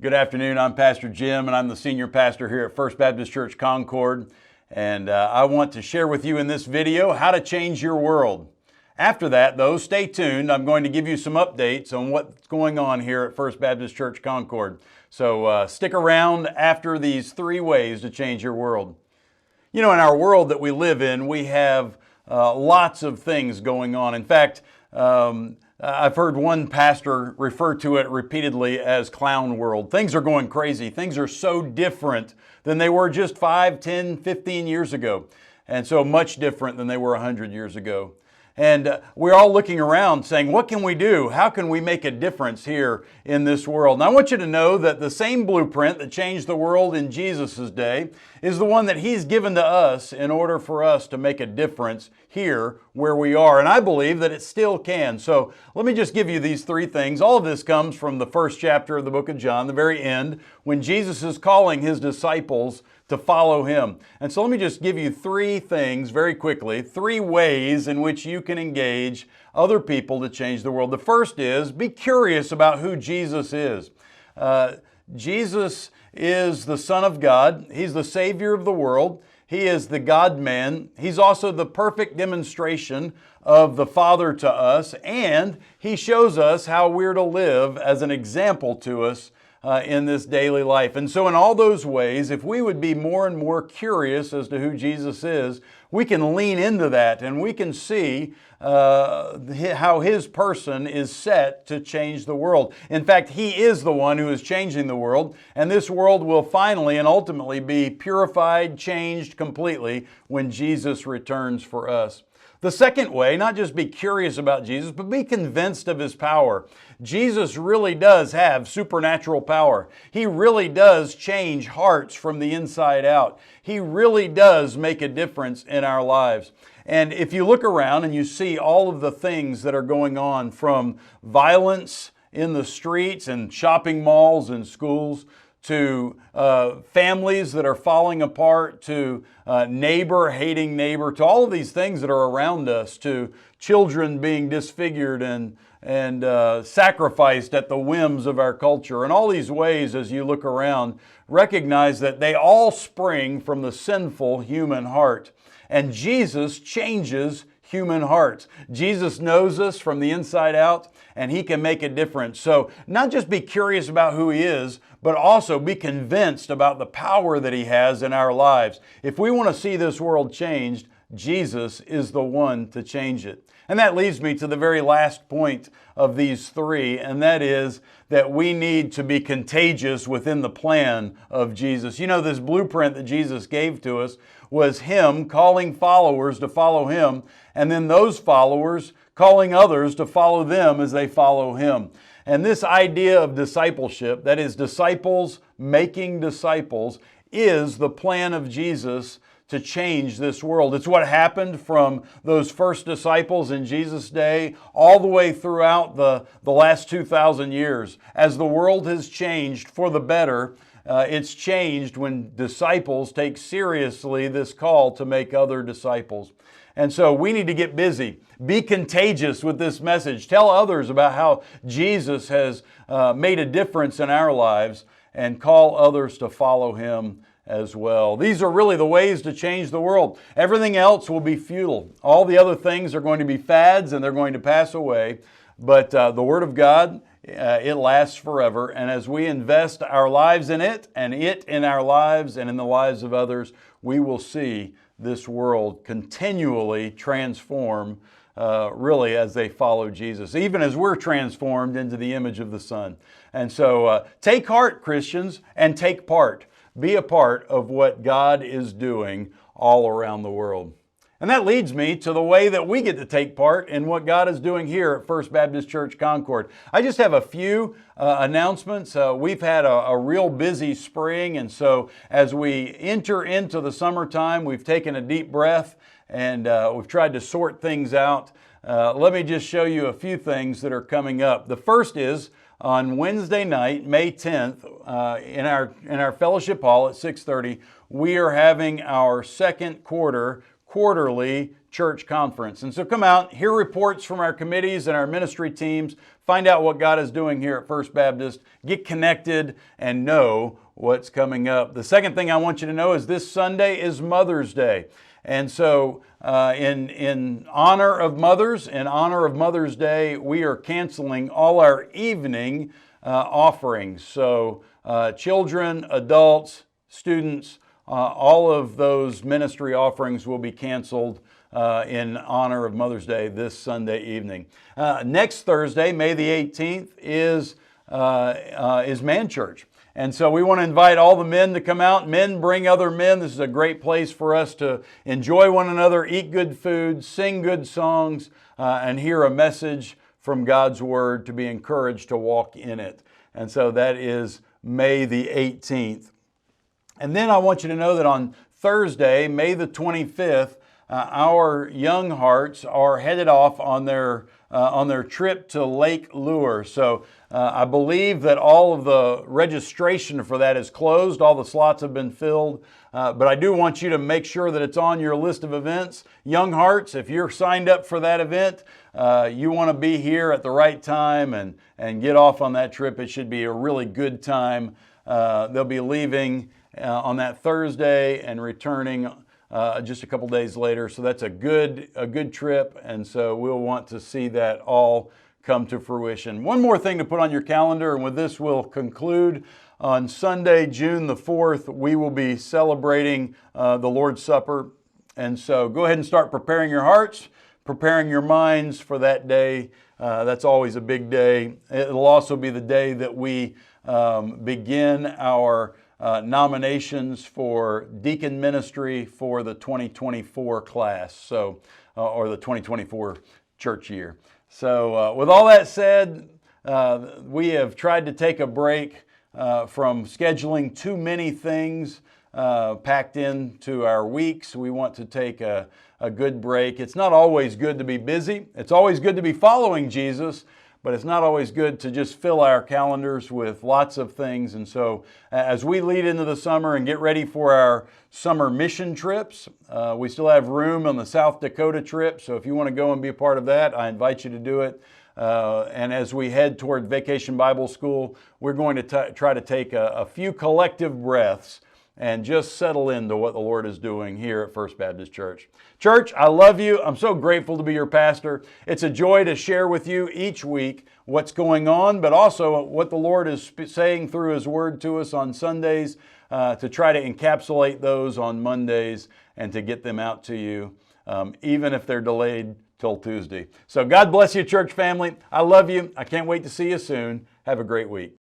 Good afternoon. I'm Pastor Jim, and I'm the senior pastor here at First Baptist Church Concord. And I want to share with you in this video how to change your world. After that, though, stay tuned. I'm going to give you some updates on what's going on here at First Baptist Church Concord. So stick around after these 3 ways to change your world. You know, in our world that we live in, we have lots of things going on. In fact, I've heard one pastor refer to it repeatedly as clown world. Things are going crazy. Things are so different than they were just 5, 10, 15 years ago. And so much different than they were 100 years ago. And we're all looking around saying, what can we do? How can we make a difference here in this world? And I want you to know that the same blueprint that changed the world in Jesus' day is the one that He's given to us in order for us to make a difference here where we are. And I believe that it still can. So let me just give you these 3 things. All of this comes from the first chapter of the book of John, the very end, when Jesus is calling His disciples to follow Him. And so let me just give you 3 things very quickly, 3 ways in which you can engage other people to change the world. The first is be curious about who Jesus is. Jesus is the Son of God. He's the Savior of the world. He is the God-man. He's also the perfect demonstration of the Father to us, and He shows us how we're to live as an example to us in this daily life. And so in all those ways, if we would be more and more curious as to who Jesus is, we can lean into that and we can see how His person is set to change the world. In fact, He is the one who is changing the world, and this world will finally and ultimately be purified, changed completely when Jesus returns for us. The second way, not just be curious about Jesus, but be convinced of His power. Jesus really does have supernatural power. He really does change hearts from the inside out. He really does make a difference in our lives. And if you look around and you see all of the things that are going on, from violence in the streets and shopping malls and schools, to families that are falling apart, to neighbor hating neighbor, to all of these things that are around us, to children being disfigured and sacrificed at the whims of our culture. And all these ways, as you look around, recognize that they all spring from the sinful human heart. And Jesus changes human hearts. Jesus knows us from the inside out, and He can make a difference. So not just be curious about who He is, but also be convinced about the power that He has in our lives. If we want to see this world changed, Jesus is the one to change it. And that leads me to the very last point of these 3, and that is that we need to be contagious within the plan of Jesus. You know, this blueprint that Jesus gave to us was Him calling followers to follow Him, and then those followers calling others to follow them as they follow Him. And this idea of discipleship, that is, disciples making disciples, is the plan of Jesus to change this world. It's what happened from those first disciples in Jesus' day all the way throughout the last 2,000 years. As the world has changed for the better, it's changed when disciples take seriously this call to make other disciples. And so we need to get busy. Be contagious with this message. Tell others about how Jesus has made a difference in our lives, and call others to follow Him as well. These are really the ways to change the world. Everything else will be futile. All the other things are going to be fads and they're going to pass away. But the Word of God, it lasts forever. And as we invest our lives in it, and it in our lives and in the lives of others, we will see this world continually transform, really, as they follow Jesus, even as we're transformed into the image of the Son. And so take heart, Christians, and take part. Be a part of what God is doing all around the world. And that leads me to the way that we get to take part in what God is doing here at First Baptist Church Concord. I just have a few announcements. We've had a real busy spring, and so as we enter into the summertime, we've taken a deep breath and we've tried to sort things out. Let me just show you a few things that are coming up. The first is on Wednesday night, May 10th, in our fellowship hall at 6:30, we are having our second quarterly church conference. And so come out, hear reports from our committees and our ministry teams, find out what God is doing here at First Baptist, get connected, and know what's coming up. The second thing I want you to know is this Sunday is Mother's Day. And so in honor of mothers, in honor of Mother's Day, we are canceling all our evening offerings. So children, adults, students, all of those ministry offerings will be canceled in honor of Mother's Day this Sunday evening. Next Thursday, May the 18th, is Man Church. And so we want to invite all the men to come out. Men, bring other men. This is a great place for us to enjoy one another, eat good food, sing good songs, and hear a message from God's Word, to be encouraged to walk in it. And so that is May the 18th. And then I want you to know that on Thursday, May the 25th, our young hearts are headed off on their trip to Lake Lure. So I believe that all of the registration for that is closed. All the slots have been filled. But I do want you to make sure that it's on your list of events. Young hearts, if you're signed up for that event, you want to be here at the right time and get off on that trip. It should be a really good time. They'll be leaving on that Thursday and returning just a couple days later. So that's a good trip, and so we'll want to see that all come to fruition. One more thing to put on your calendar, and with this we'll conclude. On Sunday, June the 4th, we will be celebrating the Lord's Supper. And so go ahead and start preparing your hearts, preparing your minds for that day. That's always a big day. It'll also be the day that we begin our nominations for deacon ministry for the 2024 class, or the 2024 church year. So with all that said, we have tried to take a break from scheduling too many things packed into our weeks. We want to take a good break. It's not always good to be busy. It's always good to be following Jesus, but it's not always good to just fill our calendars with lots of things. And so as we lead into the summer and get ready for our summer mission trips, we still have room on the South Dakota trip. So if you want to go and be a part of that, I invite you to do it. And as we head toward Vacation Bible School, we're going to try to take a few collective breaths and just settle into what the Lord is doing here at First Baptist Church. Church, I love you. I'm so grateful to be your pastor. It's a joy to share with you each week what's going on, but also what the Lord is saying through His Word to us on Sundays, to try to encapsulate those on Mondays and to get them out to you, even if they're delayed till Tuesday. So God bless you, church family. I love you. I can't wait to see you soon. Have a great week.